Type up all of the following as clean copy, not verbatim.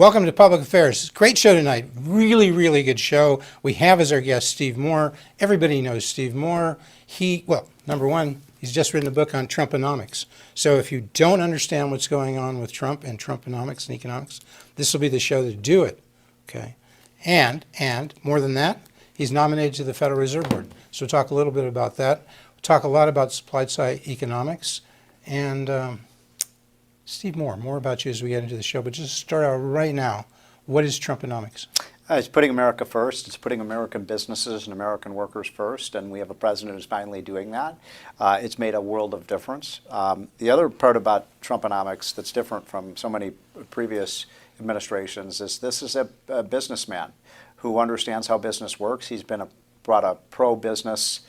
Welcome to Public Affairs. Great show tonight. Really, really good show. We have as our guest Steve Moore. Everybody knows Steve Moore. Number one, he's just written a book on Trumponomics. So if you don't understand what's going on with Trump and Trumponomics and economics, this will be the show to do it. Okay. And more than that, he's nominated to the Federal Reserve Board. So we'll talk a little bit about that. We'll talk a lot about supply side economics. And Steve Moore, more about you as we get into the show. But just start out right now, what is Trumponomics? It's putting America first. It's putting American businesses and American workers first, and we have a president who's finally doing that. It's made a world of difference. The other part about Trumponomics that's different from so many previous administrations is this is a businessman who understands how business works. He's brought a pro-business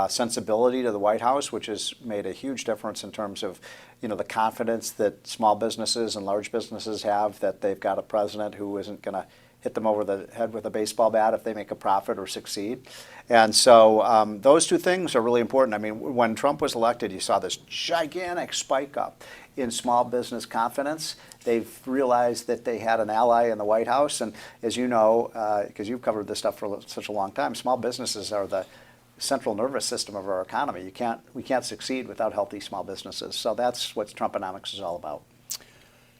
sensibility to the White House, which has made a huge difference in terms of the confidence that small businesses and large businesses have that they've got a president who isn't going to hit them over the head with a baseball bat if they make a profit or succeed. And so those two things are really important. I mean, when Trump was elected, you saw this gigantic spike up in small business confidence. They've realized that they had an ally in the White House. And as you know, because you've covered this stuff for such a long time, small businesses are the central nervous system of our economy. We can't succeed without healthy small businesses. So that's what Trumponomics is all about.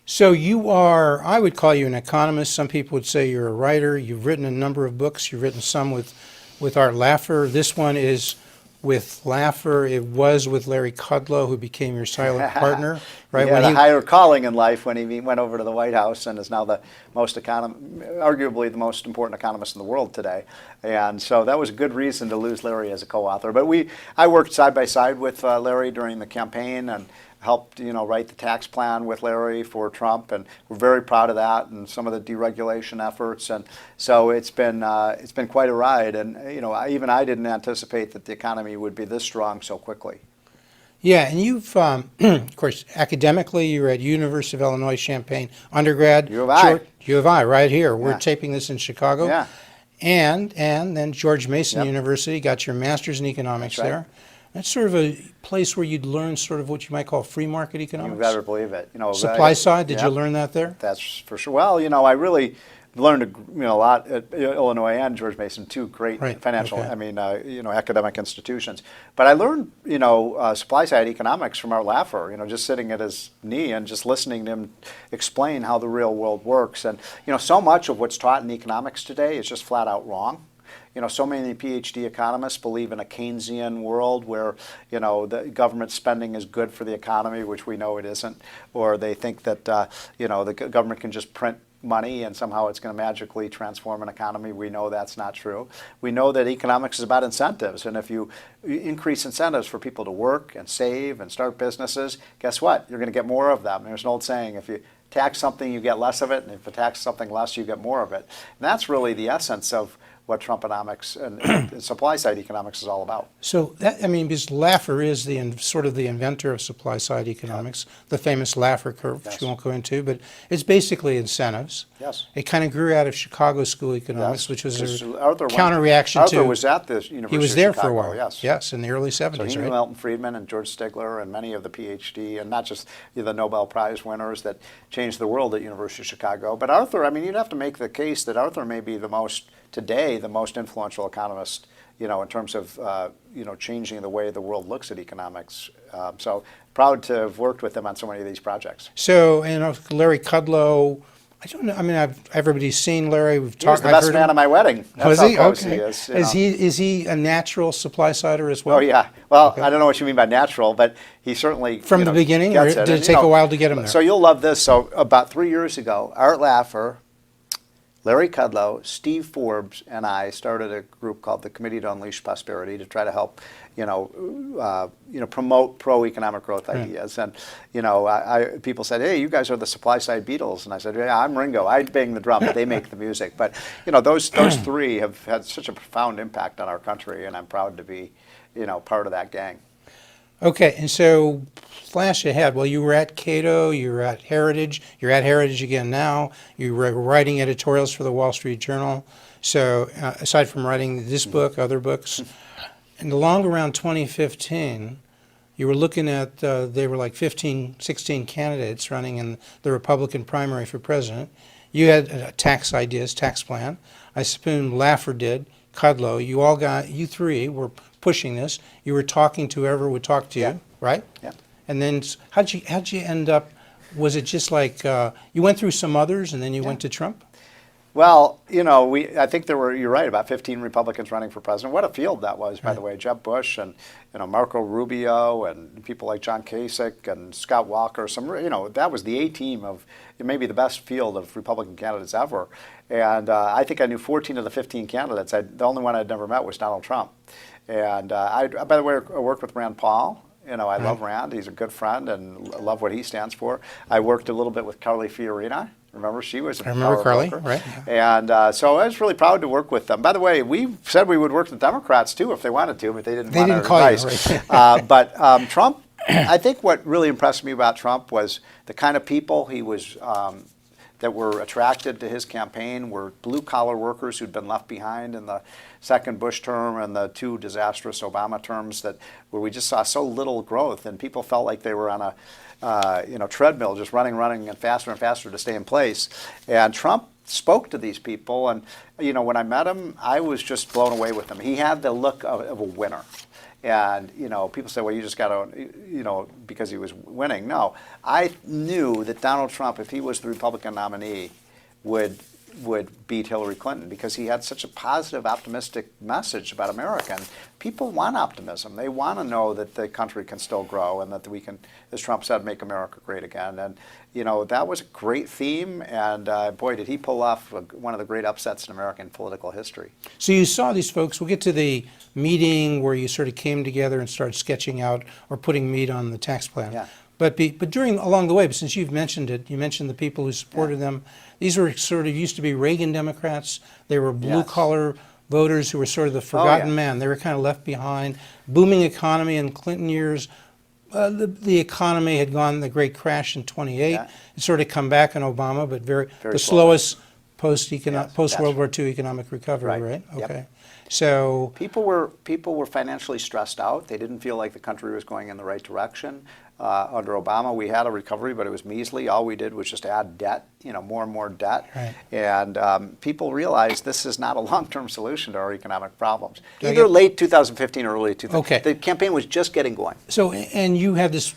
So you are, I would call you an economist. Some people would say you're a writer. You've written a number of books. You've written some with Art Laffer. This one is with Laffer. It was with Larry Kudlow, who became your silent partner, right? He had a higher calling in life when he went over to the White House and is now the arguably the most important economist in the world today. And so that was a good reason to lose Larry as a co-author. But I worked side by side with Larry during the campaign and helped write the tax plan with Larry for Trump, and we're very proud of that and some of the deregulation efforts. And so it's been quite a ride. And even I didn't anticipate that the economy would be this strong so quickly. Yeah, and you've, of course, academically, you're at University of Illinois Champaign undergrad. U of I. U of I, right here. We're Yeah. taping this in Chicago. Yeah. And then George Mason Yep. University, got your master's in economics That's right. there. That's sort of a place where you'd learn sort of what you might call free market economics. You better believe it. Supply side, did you Yep. learn that there? That's for sure. Well, I really learned a lot at Illinois and George Mason, two great financial, okay. academic institutions. But I learned, supply side economics from Art Laffer, just sitting at his knee and just listening to him explain how the real world works. And, so much of what's taught in economics today is just flat out wrong. So many PhD economists believe in a Keynesian world where, the government spending is good for the economy, which we know it isn't. Or they think that, the government can just print money and somehow it's going to magically transform an economy. We know that's not true. We know that economics is about incentives. And if you increase incentives for people to work and save and start businesses, guess what? You're going to get more of them. There's an old saying, if you tax something, you get less of it. And if you tax something less, you get more of it. And that's really the essence of what Trumponomics and supply side economics is all about. So because Laffer is sort of the inventor of supply side economics, the famous Laffer curve, which we won't go into, but it's basically incentives. Yes. It kind of grew out of Chicago School Economics, which was a counter-reaction to... Arthur was at the University of Chicago. He was there for a while. Yes. Yes, in the early 70s, so he knew right? Milton Friedman and George Stigler and many of the PhD, and not just the Nobel Prize winners that changed the world at University of Chicago. But Arthur, you'd have to make the case that Arthur may be the most influential economist, in terms of, changing the way the world looks at economics. So proud to have worked with him on so many of these projects. So, Larry Kudlow, I don't know, everybody's seen Larry. We've talked. He was the best man at my wedding. That's how close he is. Is he a natural supply sider as well? Oh, yeah. Well, okay. I don't know what you mean by natural, but he certainly From the beginning, or did it take a while to get him there? So you'll love this. So about 3 years ago, Art Laffer, Larry Kudlow, Steve Forbes, and I started a group called the Committee to Unleash Prosperity to try to help, promote pro-economic growth ideas. And, people said, hey, you guys are the supply side Beatles. And I said, yeah, I'm Ringo. I bang the drum, but they make the music. But, those three have had such a profound impact on our country, and I'm proud to be, part of that gang. Okay, and so flash ahead. Well, you were at Cato, you were at Heritage, you're at Heritage again now. You were writing editorials for the Wall Street Journal. So aside from writing this book, other books, and along around 2015, You were looking at, they were like 15, 16 candidates running in the Republican primary for president. You had tax ideas, tax plan. I assume Laffer did, Kudlow. You three were pushing this. You were talking to whoever would talk to you, Yeah. right? Yeah. And then how'd you end up, was it just like, you went through some others and then you went to Trump? Well, I think you're right, about 15 Republicans running for president. What a field that was, by the way. Jeb Bush and, Marco Rubio and people like John Kasich and Scott Walker. That was the A-team of maybe the best field of Republican candidates ever. And I think I knew 14 of the 15 candidates. The only one I'd never met was Donald Trump. And by the way, I worked with Rand Paul. I love Rand. He's a good friend and I love what he stands for. I worked a little bit with Carly Fiorina. Remember, she was a power Carly, broker. right? And so I was really proud to work with them. By the way, we said we would work with Democrats too if they wanted to, but they didn't want our advice. But Trump, I think what really impressed me about Trump was the kind of people he was that were attracted to his campaign were blue-collar workers who'd been left behind in the second Bush term and the two disastrous Obama terms where we just saw so little growth, and people felt like they were on a treadmill, just running and faster to stay in place. And Trump spoke to these people, and when I met him, I was just blown away with him. He had the look of a winner. And people say, well, you just got to, because he was winning. No, I knew that Donald Trump, if he was the Republican nominee, would beat Hillary Clinton because he had such a positive, optimistic message about America. And people want optimism. They want to know that the country can still grow and that we can, as Trump said, make America great again. And that was a great theme. And boy, did he pull off one of the great upsets in American political history. So you saw these folks. We'll get to the meeting where you sort of came together and started sketching out or putting meat on the tax plan. Yeah. But along the way, since you've mentioned it, you mentioned the people who supported them. These were sort of used to be Reagan Democrats. They were blue-collar voters who were sort of the forgotten man. They were kind of left behind. Booming economy in Clinton years. The economy had gone the great crash in 28. Yeah. It sort of come back in Obama, but very the slow. slowest post-World War II economic recovery, right? Yep. Okay. So people were financially stressed out. They didn't feel like the country was going in the right direction. Under Obama, we had a recovery, but it was measly. All we did was just add debt, more and more debt. Right. And people realized this is not a long-term solution to our economic problems. Either late 2015 or early 2015. Okay. The campaign was just getting going. So, and you had this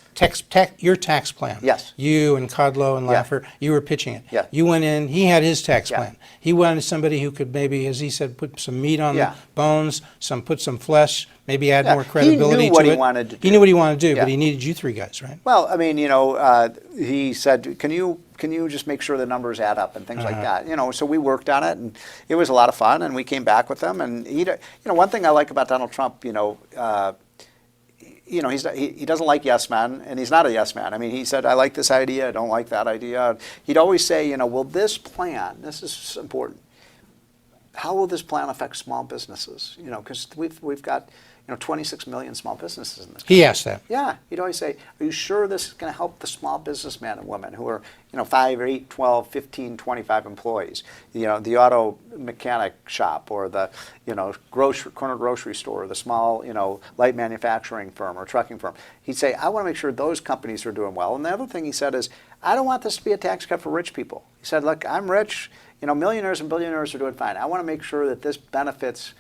your tax plan. Yes. You and Kudlow and Laffer, you were pitching it. Yeah. You went in, he had his tax plan. He wanted somebody who could maybe, as he said, put some meat on the bones, put some flesh, maybe add more credibility to it. He knew what he wanted to do. He knew what he wanted to do, but he needed you three guys, right? Well, I mean, he said, can you just make sure the numbers add up and things like that? So we worked on it, and it was a lot of fun, and we came back with them. And one thing I like about Donald Trump, he doesn't like yes men, and he's not a yes man. I mean, he said, I like this idea, I don't like that idea. He'd always say, will this plan, this is important, how will this plan affect small businesses? Because we've got 26 million small businesses in this country. He asked that. Yeah, he'd always say, are you sure this is going to help the small businessmen and women who are 5, 8, 12, 15, 25 employees? The auto mechanic shop or the corner grocery store or the small light manufacturing firm or trucking firm. He'd say, I want to make sure those companies are doing well. And the other thing he said is, I don't want this to be a tax cut for rich people. He said, look, I'm rich. Millionaires and billionaires are doing fine. I want to make sure that this benefits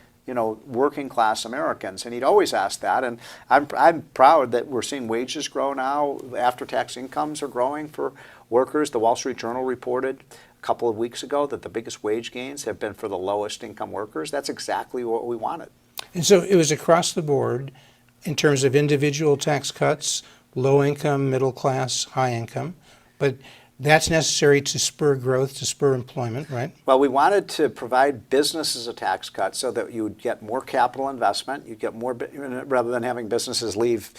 working class Americans. And he'd always ask that. And I'm proud that we're seeing wages grow now. After-tax incomes are growing for workers. The Wall Street Journal reported a couple of weeks ago that the biggest wage gains have been for the lowest income workers. That's exactly what we wanted. And so it was across the board in terms of individual tax cuts, low income, middle class, high income. But that's necessary to spur growth, to spur employment, right? Well, we wanted to provide businesses a tax cut so that you would get more capital investment. You'd get more, rather than having businesses leave,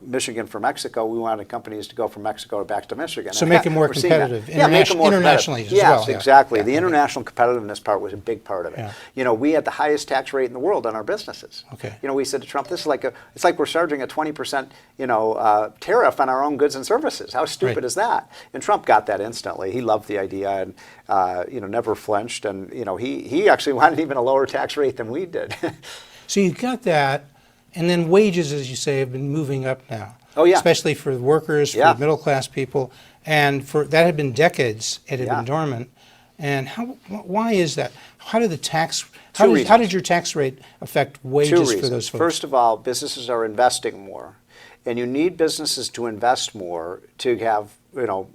Michigan for Mexico, we wanted companies to go from Mexico back to Michigan. So make it more competitive internationally as well. Yes, exactly. The international competitiveness part was a big part of it. Yeah. We had the highest tax rate in the world on our businesses. Okay. We said to Trump, it's like we're charging a 20%, tariff on our own goods and services. How stupid is that? And Trump got that instantly. He loved the idea and never flinched. And he actually wanted even a lower tax rate than we did. So you got that, And then wages, as you say, have been moving up now. Oh, yeah. Especially for the workers, for Yeah. middle-class people. And for that had been decades, it had Yeah. been dormant. And why is that? How did reasons. how did your tax rate affect Two wages reasons. for those folks? First of all, businesses are investing more, and you need businesses to invest more to have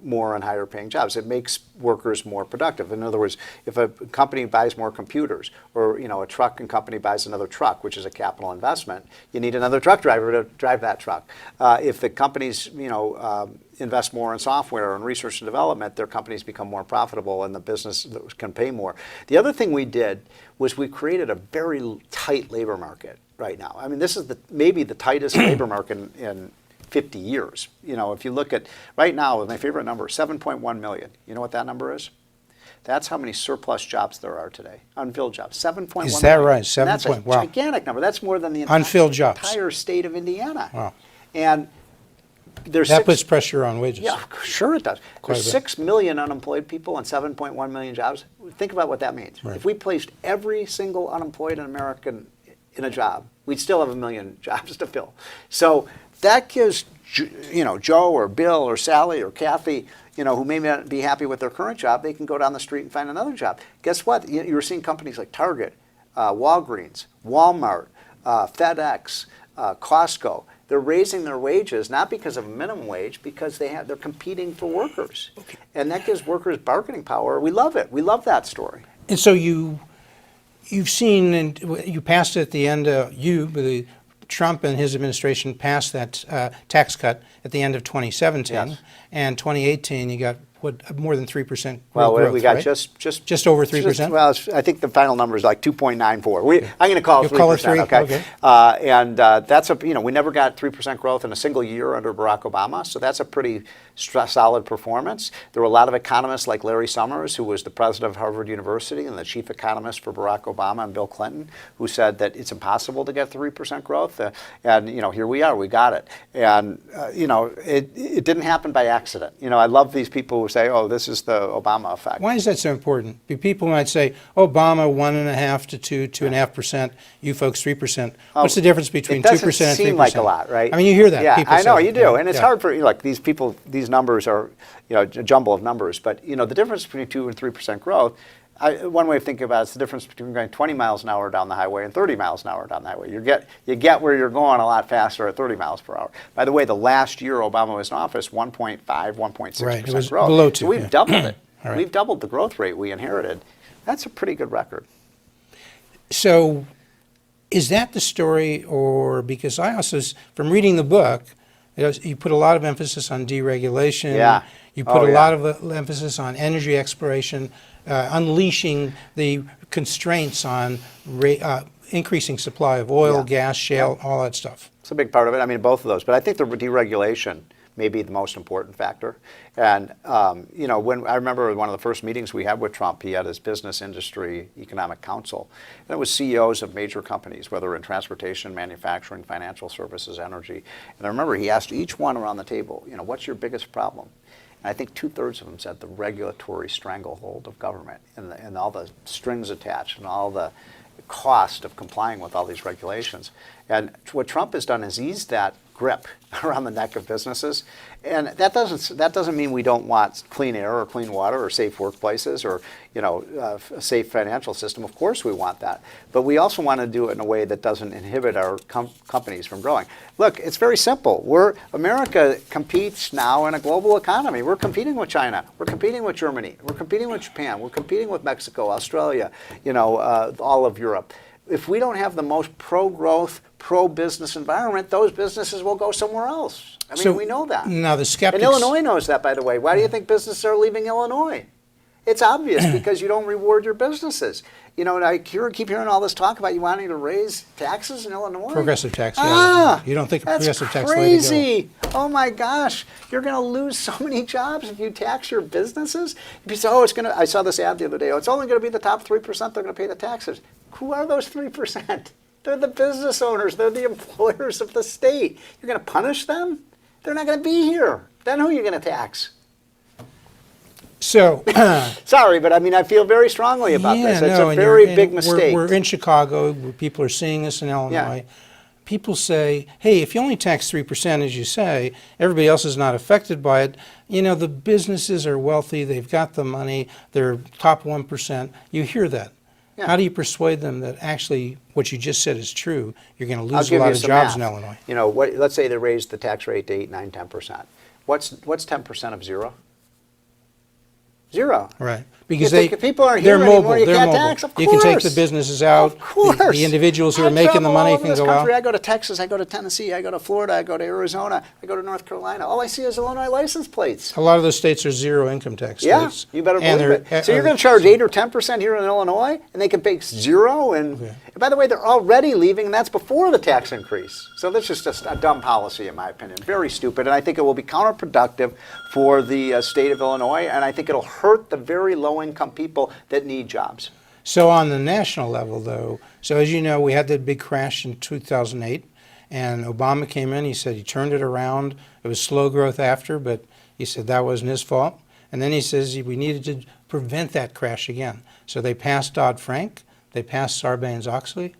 more and higher paying jobs. It makes workers more productive. In other words, if a company buys more computers, or a truck and company buys another truck, which is a capital investment, you need another truck driver to drive that truck. If the companies invest more in software and research and development, their companies become more profitable and the business can pay more. The other thing we did was we created a very tight labor market right now. I mean, this is maybe the tightest labor market in 50 years. If you look at right now, my favorite number, 7.1 million. You know what that number is? That's how many surplus jobs there are today, unfilled jobs. 7.1 Is that million. right? And 7 that's point, a wow. gigantic number. That's more than the Unfilled jobs. entire state of Indiana. Wow. And there's That puts pressure on wages. yeah, sure it does. Quite a There's bit. 6 million unemployed people and 7.1 million jobs. Think about what that means. Right. If we placed every single unemployed American in a job, we'd still have 1 million jobs to fill. So that gives Joe or Bill or Sally or Kathy, who may not be happy with their current job, they can go down the street and find another job. Guess what? You're seeing companies like Target, Walgreens, Walmart, FedEx, Costco. They're raising their wages not because of a minimum wage, because they're competing for workers, and that gives workers bargaining power. We love it. We love that story. And so you've seen, and you passed at the end, Trump and his administration passed that tax cut at the end of 2017. Yes. And 2018, you got more than 3% Well, growth, we got right? just over 3%? Well, I think the final number is like 2.94. I'm going to call it You'll 3%. call it 3? Okay. Okay. And that's we never got 3% growth in a single year under Barack Obama, so that's a pretty solid performance. There were a lot of economists like Larry Summers, who was the president of Harvard University and the chief economist for Barack Obama and Bill Clinton, who said that it's impossible to get 3% growth. And here we are, we got it. And it didn't happen by accident. I love these people who say, oh, this is the Obama effect. Why is that so important? People might say, Obama 1.5% to 2.5%, you folks 3%. What's the difference between 2% and 3%? It doesn't seem like a lot, right? I mean, you hear that. Yeah, People I know, say you that. do. Yeah, And it's yeah. hard for, these people, these numbers are, a jumble of numbers. But, the difference between 2 and 3% growth, one way of thinking about it is the difference between going 20 miles an hour down the highway and 30 miles an hour down the highway. You get where you're going a lot faster at 30 miles per hour. By the way, the last year Obama was in office, 1.5, 1.6% Right, it was growth. below 2, So we've yeah. doubled it. All right. We've doubled the growth rate we inherited. That's a pretty good record. So is that the story, or because I also, from reading the book, you put a lot of emphasis on deregulation. Yeah. You put Oh, a yeah. lot of emphasis on energy exploration, unleashing the constraints on increasing supply of oil, Yeah. gas, shale, all that stuff. It's a big part of it. I mean, both of those. But I think the deregulation may be the most important factor. And, when I remember one of the first meetings we had with Trump, he had his Business Industry Economic Council. And it was CEOs of major companies, whether in transportation, manufacturing, financial services, energy. And I remember he asked each one around the table, what's your biggest problem? And I think 2/3 of them said the regulatory stranglehold of government and all the strings attached and all the cost of complying with all these regulations. And what Trump has done is ease that grip around the neck of businesses. And that doesn't mean we don't want clean air or clean water or safe workplaces or a safe financial system. Of course we want that. But we also want to do it in a way that doesn't inhibit our companies from growing. Look, it's very simple. America competes now in a global economy. We're competing with China. We're competing with Germany. We're competing with Japan. We're competing with Mexico, Australia, all of Europe. If we don't have the most pro-growth, pro-business environment, those businesses will go somewhere else. I mean, we know that. Now the skeptics. And Illinois knows that, by the way. Why do you think businesses are leaving Illinois? It's obvious, because you don't reward your businesses. And I keep hearing all this talk about you wanting to raise taxes in Illinois. Progressive tax, yeah. You don't think a that's progressive tax way to go. crazy. Oh my gosh, you're going to lose so many jobs if you tax your businesses. If you say, I saw this ad the other day. It's only going to be the top 3% they're going to pay the taxes. Who are those 3%? They're the business owners. They're the employers of the state. You're going to punish them? They're not going to be here. Then who are you going to tax? So, sorry, but I feel very strongly about this. It's a and very big mistake. We're in Chicago, where people are seeing this in Illinois. people say, hey, if you only tax 3%, as you say, everybody else is not affected by it. You know, the businesses are wealthy, they've got the money, they're top 1%. You hear that. Yeah. How do you persuade them that actually what you just said is true? You're going to I'll lose a give lot you of some jobs math. in Illinois. You know, let's say they raised the tax rate to 8, 9, 10%. What's 10% of zero? Zero. Right. Because You think if people aren't they're here mobile. anymore, you They're can't mobile. tax? Of You can take the course. businesses out. Of course. The individuals who I are making the travel money all over can this go country. out. I go to Texas, I go to Tennessee, I go to Florida, I go to Arizona, I go to North Carolina. All I see is Illinois license plates. A lot of those states are zero income tax Yeah, states. you better And believe they're- it. So you're going to charge 8 or 10% here in Illinois, and they can pay zero. And by the way, they're already leaving, and that's before the tax increase. So this is just a dumb policy, in my opinion. Very stupid, and I think it will be counterproductive for the state of Illinois, and I think it'll hurt the very low-income people that need jobs. So on the national level, though, so as you know, we had that big crash in 2008, and Obama came in. He said he turned it around. It was slow growth after, but he said that wasn't his fault. And then he says we needed to prevent that crash again. So they passed Dodd-Frank. They passed Sarbanes-Oxley.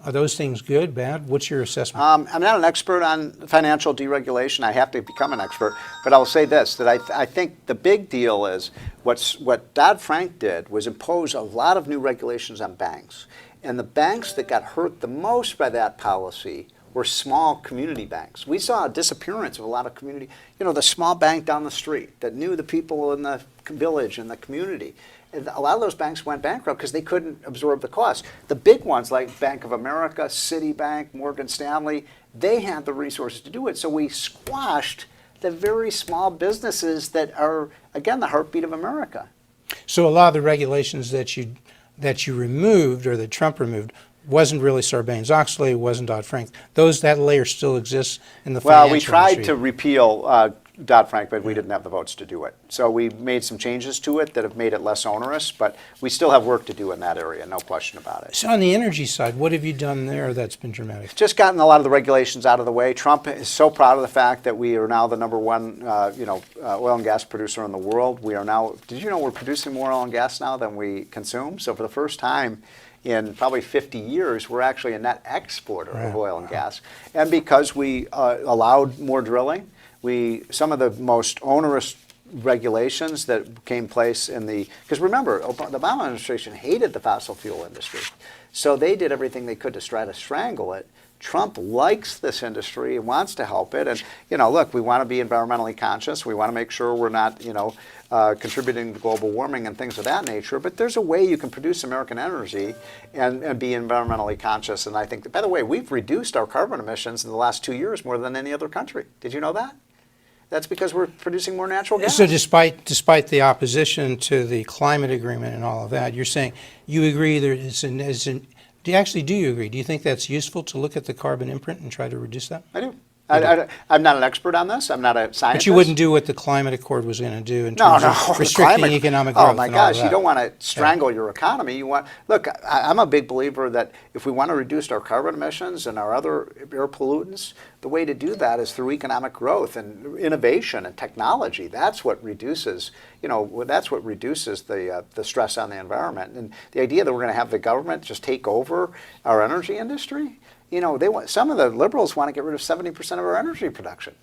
Are those things good, bad? What's your assessment? I'm not an expert on financial deregulation. I have to become an expert. But I'll say this, that I think the big deal is what Dodd-Frank did was impose a lot of new regulations on banks. And the banks that got hurt the most by that policy were small community banks. We saw a disappearance of a lot of community, you know, the small bank down the street that knew the people in the village and the community. And a lot of those banks went bankrupt because they couldn't absorb the cost. The big ones like Bank of America, Citibank, Morgan Stanley, they had the resources to do it. So we squashed the very small businesses that are, again, the heartbeat of America. So a lot of the regulations that you removed, or that Trump removed, wasn't really Sarbanes-Oxley, wasn't Dodd-Frank. That layer still exists in the financial Well, we tried industry. to repeal Dodd-Frank, but we didn't have the votes to do it. So we made some changes to it that have made it less onerous, but we still have work to do in that area, no question about it. So on the energy side, what have you done there that's been dramatic? Just gotten a lot of the regulations out of the way. Trump is so proud of the fact that we are now the #1, oil and gas producer in the world. We are now. Did you know we're producing more oil and gas now than we consume? So for the first time in probably 50 years, we're actually a net exporter of oil and gas. And because we allowed more drilling, some of the most onerous regulations that came place because remember, the Obama administration hated the fossil fuel industry. So they did everything they could to try to strangle it. Trump likes this industry and wants to help it. And, look, we want to be environmentally conscious. We want to make sure we're not, contributing to global warming and things of that nature. But there's a way you can produce American energy and be environmentally conscious. And I think, by the way, we've reduced our carbon emissions in the last 2 years more than any other country. Did you know that? That's because we're producing more natural gas. So despite the opposition to the climate agreement and all of that, you're saying you agree there is do you agree? Do you think that's useful to look at the carbon imprint and try to reduce that? I do. I'm not an expert on this. I'm not a scientist. But you wouldn't do what the climate accord was going to do in No, terms no. of restricting economic growth. Oh my and all of gosh, you that. don't want to strangle your economy. Look, I'm a big believer that if we want to reduce our carbon emissions and our other air pollutants, the way to do that is through economic growth and innovation and technology. That's what reduces, the stress on the environment. And the idea that we're going to have the government just take over our energy industry, some of the liberals want to get rid of 70% of our energy production.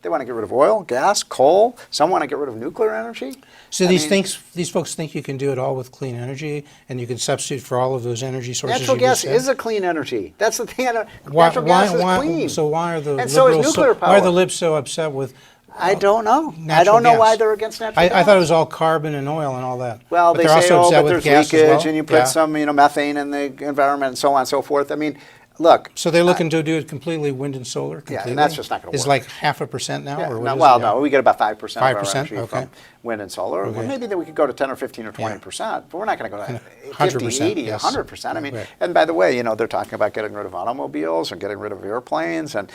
They want to get rid of oil, gas, coal. Some want to get rid of nuclear energy. So these folks think you can do it all with clean energy, and you can substitute for all of those energy sources. Natural you gas just said? is a clean energy. That's the thing. Natural gas is clean. So why are the and so is liberals nuclear why are the power. libs so upset with? I don't know. I natural don't know gas? why they're against natural gas. I thought it was all carbon and oil and all that. Well, but they they're say, also upset but with there's gas leakage, as well? and you put some, methane in the environment, and so on and so forth. I mean, look. So they're looking to do it completely wind and solar. Completely? and that's just not going to work. Is like 0.5% now, Yeah, or what no, is well, it? no, we get about 5% of our 5%? energy Okay. from wind and solar. Okay. Well, maybe then we could go to 10 or 15 or 20%, but we're not going to go to 50, 100%, 80, yes. 100%. I mean, Right. and by the way, they're talking about getting rid of automobiles and getting rid of airplanes and,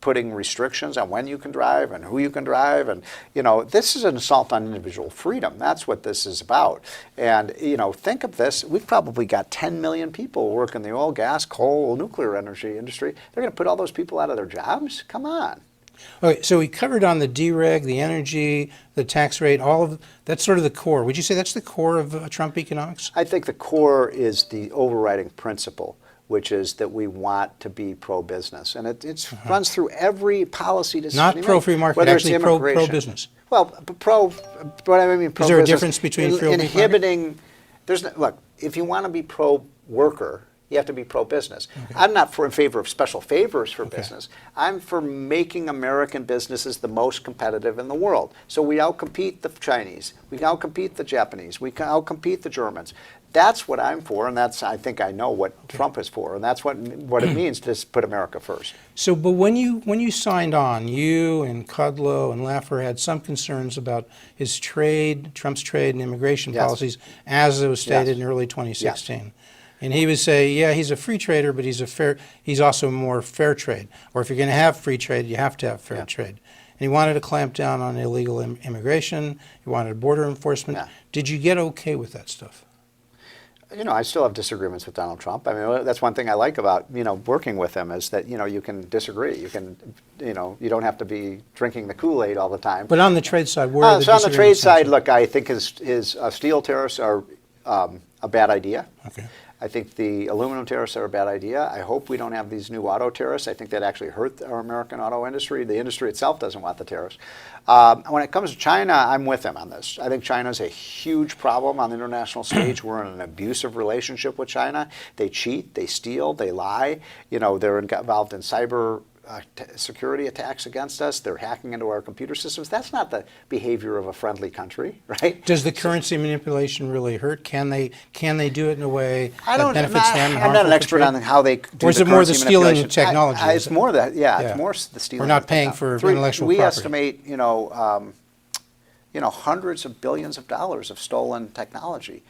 putting restrictions on when you can drive and who you can drive. And, this is an assault on individual freedom. That's what this is about. And, think of this. We've probably got 10 million people working the oil, gas, coal, nuclear energy industry. They're going to put all those people out of their jobs? Come on. Okay, so we covered on the dereg, the energy, the tax rate, that's sort of the core. Would you say that's the core of Trump economics? I think the core is the overriding principle, which is that we want to be pro-business. And it runs through every policy decision. Not pro-free market, whether it's actually immigration. pro-business. Well, what I mean pro-business. Is there a difference between free market? Inhibiting, look, if you want to be pro-worker, you have to be pro-business. Okay. I'm not in favor of special favors for business. I'm for making American businesses the most competitive in the world. So we outcompete the Chinese, we outcompete the Japanese, we outcompete the Germans. That's what I'm for, and I think I know what Trump is for, and that's what it means to put America first. So, but when you signed on, you and Kudlow and Laffer had some concerns about Trump's trade and immigration policies, as it was stated in early 2016. Yes. And he would say, yeah, he's a free trader, but he's also more fair trade. Or if you're going to have free trade, you have to have fair trade. And he wanted to clamp down on illegal immigration. He wanted border enforcement. Yeah. Did you get okay with that stuff? I still have disagreements with Donald Trump. I mean, that's one thing I like about, working with him is that, you can disagree. You can, you don't have to be drinking the Kool-Aid all the time. But on the trade side, where are the disagreements? So on the trade side, look, I think his steel tariffs are a bad idea. Okay. I think the aluminum tariffs are a bad idea. I hope we don't have these new auto tariffs. I think that actually hurt our American auto industry. The industry itself doesn't want the tariffs. When it comes to China, I'm with him on this. I think China's a huge problem on the international stage. We're in an abusive relationship with China. They cheat, they steal, they lie. They're involved in cyber security attacks against us. They're hacking into our computer systems. That's not the behavior of a friendly country, right? Does the currency manipulation really hurt? Can they do it in a way that benefits them? I'm not an expert on how they do the currency manipulation. Or is it more the stealing of technology? It's more that, it's more the stealing. We're not paying for intellectual property. We estimate, hundreds of billions of dollars of stolen technology.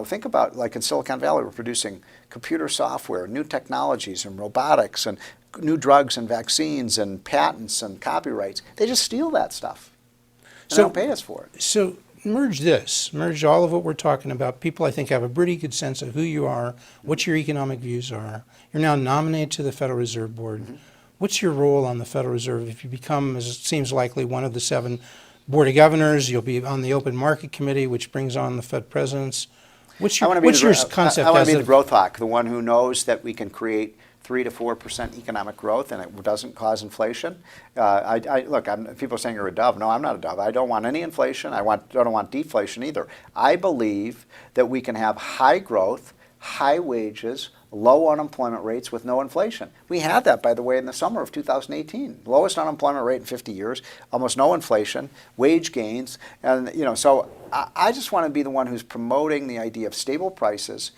Think about, like in Silicon Valley, we're producing computer software, new technologies and robotics and new drugs and vaccines and patents and copyrights. They just steal that stuff. They don't pay us for it. So merge all of what we're talking about. People, I think, have a pretty good sense of who you are, what your economic views are. You're now nominated to the Federal Reserve Board. Mm-hmm. What's your role on the Federal Reserve? If you become, as it seems likely, one of the 7 Board of Governors, you'll be on the Open Market Committee, which brings on the Fed presidents. What's your concept? I want to be the growth hawk, the one who knows that we can create 3 to 4% economic growth, and it doesn't cause inflation. Look, people are saying you're a dove. No, I'm not a dove. I don't want any inflation. I don't want deflation either. I believe that we can have high growth, high wages, low unemployment rates with no inflation. We had that, by the way, in the summer of 2018. Lowest unemployment rate in 50 years, almost no inflation, wage gains, and so I just want to be the one who's promoting the idea of stable prices,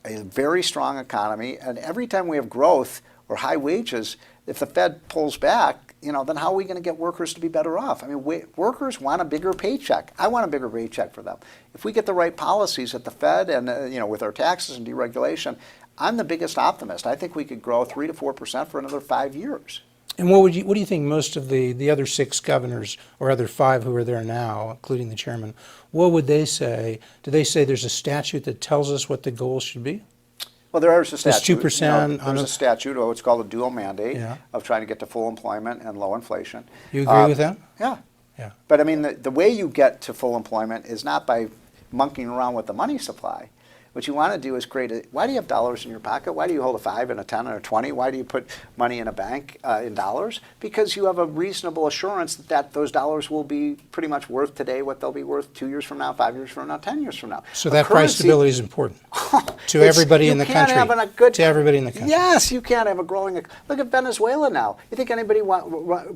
a very strong economy, and every time we have growth or high wages, if the Fed pulls back, then how are we going to get workers to be better off? I mean, workers want a bigger paycheck. I want a bigger paycheck for them. If we get the right policies at the Fed and with our taxes and deregulation, I'm the biggest optimist. I think we could grow 3 to 4% for another 5 years. And what do you think most of the other 6 governors or other 5 who are there now, including the chairman, what would they say? Do they say there's a statute that tells us what the goal should be? Well, there is a statute. This 2%. There's a statute, it's called a dual mandate of trying to get to full employment and low inflation. You agree with that? Yeah. But I mean, the way you get to full employment is not by monkeying around with the money supply. What you want to do is why do you have dollars in your pocket? Why do you hold a 5 and a 10 and a 20? Why do you put money in a bank in dollars? Because you have a reasonable assurance that those dollars will be pretty much worth today what they'll be worth 2 years from now, 5 years from now, 10 years from now. So that price stability is important to everybody in the country. To everybody in the country. Yes, you can't have a growing. Look at Venezuela now. You think anybody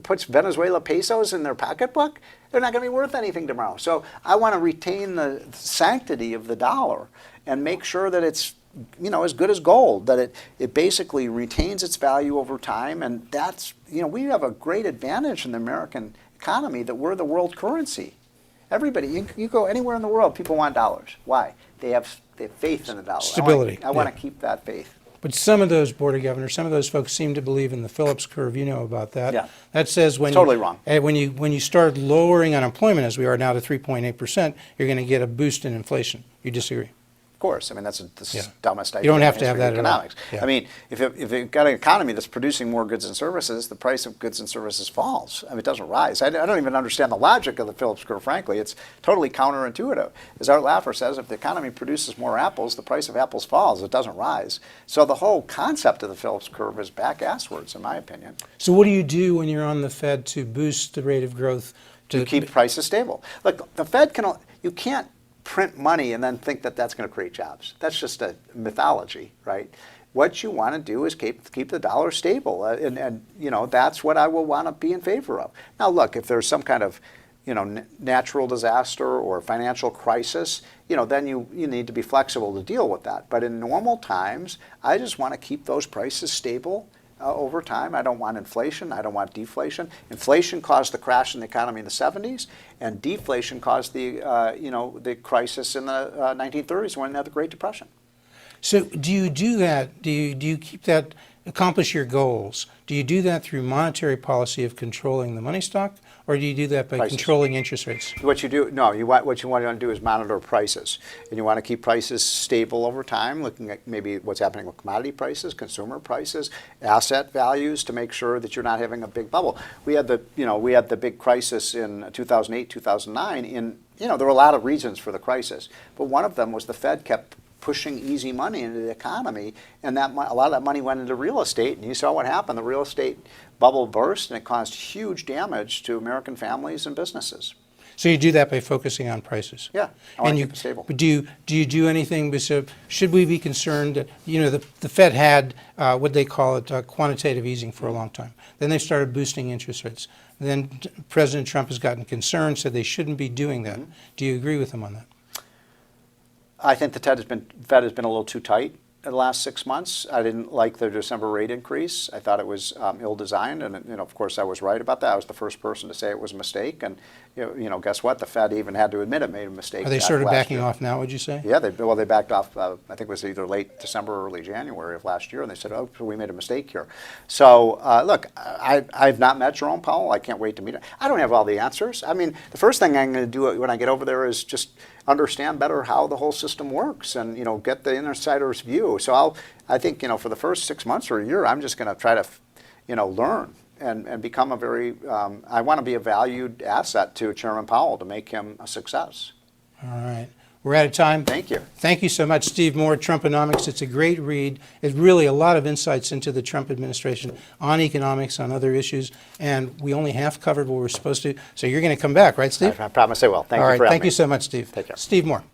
puts Venezuela pesos in their pocketbook? They're not going to be worth anything tomorrow. So I want to retain the sanctity of the dollar and make sure that it's as good as gold, that it basically retains its value over time. And that's, we have a great advantage in the American economy that we're the world currency. Everybody, you go anywhere in the world, people want dollars. Why? They have faith in the dollar. Stability. I want to keep that faith. But some of those Board of Governors, some of those folks seem to believe in the Phillips curve. You know about that. Yeah. That says when totally wrong. When you start lowering unemployment, as we are now to 3.8%, you're going to get a boost in inflation. You disagree? course. I mean, that's the Yeah. dumbest idea. You don't have in to have history of that at all. economics. Yeah. I mean, if you've got an economy that's producing more goods and services, the price of goods and services falls. I mean, it doesn't rise. I don't even understand the logic of the Phillips curve, frankly. It's totally counterintuitive. As Art Laffer says, if the economy produces more apples, the price of apples falls. It doesn't rise. So the whole concept of the Phillips curve is back-asswards, in my opinion. So what do you do when you're on the Fed to boost the rate of growth? To keep prices stable. Look, the Fed you can't print money and then think that that's going to create jobs. That's just a mythology, right? What you want to do is keep the dollar stable, and that's what I will want to be in favor of. Now, look, if there's some kind of natural disaster or financial crisis, then you need to be flexible to deal with that. But in normal times, I just want to keep those prices stable. Over time. I don't want inflation. I don't want deflation. Inflation caused the crash in the economy in the 70s, and deflation caused the crisis in the 1930s when we had the Great Depression. So do you do that? Do you keep that, accomplish your goals? Do you do that through monetary policy of controlling the money stock, or do you do that by Prices. controlling interest rates? What you want to do is monitor prices, and you want to keep prices stable over time, looking at maybe what's happening with commodity prices, consumer prices, asset values, to make sure that you're not having a big bubble. We had the big crisis in 2008, 2009. There were a lot of reasons for the crisis, but one of them was the Fed kept pushing easy money into the economy, and a lot of that money went into real estate, and you saw what happened. The real estate bubble burst, and it caused huge damage to American families and businesses. So you do that by focusing on prices? Yeah, I want to keep it stable. But do you do anything, should we be concerned that, the Fed had what they call it quantitative easing for a long time. Then they started boosting interest rates. Then President Trump has gotten concerned, said they shouldn't be doing that. Mm-hmm. Do you agree with him on that? I think the Fed has been a little too tight in the last 6 months. I didn't like the December rate increase. I thought it was ill-designed, and of course I was right about that. I was the first person to say it was a mistake, and guess what? The Fed even had to admit it made a mistake. Are they sort of backing off now, would you say? Yeah, they backed off. I think it was either late December or early January of last year, and they said, "Oh, we made a mistake here." So look, I've not met Jerome Powell. I can't wait to meet him. I don't have all the answers. I mean, the first thing I'm going to do when I get over there is just understand better how the whole system works, and get the insider's view. So I think for the first 6 months or a year, I'm just going to try to learn and become I want to be a valued asset to Chairman Powell to make him a success. All right. We're out of time. Thank you. Thank you so much, Steve Moore, Trumponomics. It's a great read. It's really a lot of insights into the Trump administration on economics, on other issues, and we only half covered what we're supposed to. So you're going to come back, right, Steve? I promise I will. Thank you for having me. Thank you so much, Steve. Take care. Steve Moore.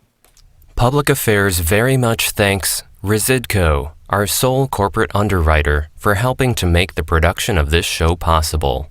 Public Affairs very much thanks Residco, our sole corporate underwriter, for helping to make the production of this show possible.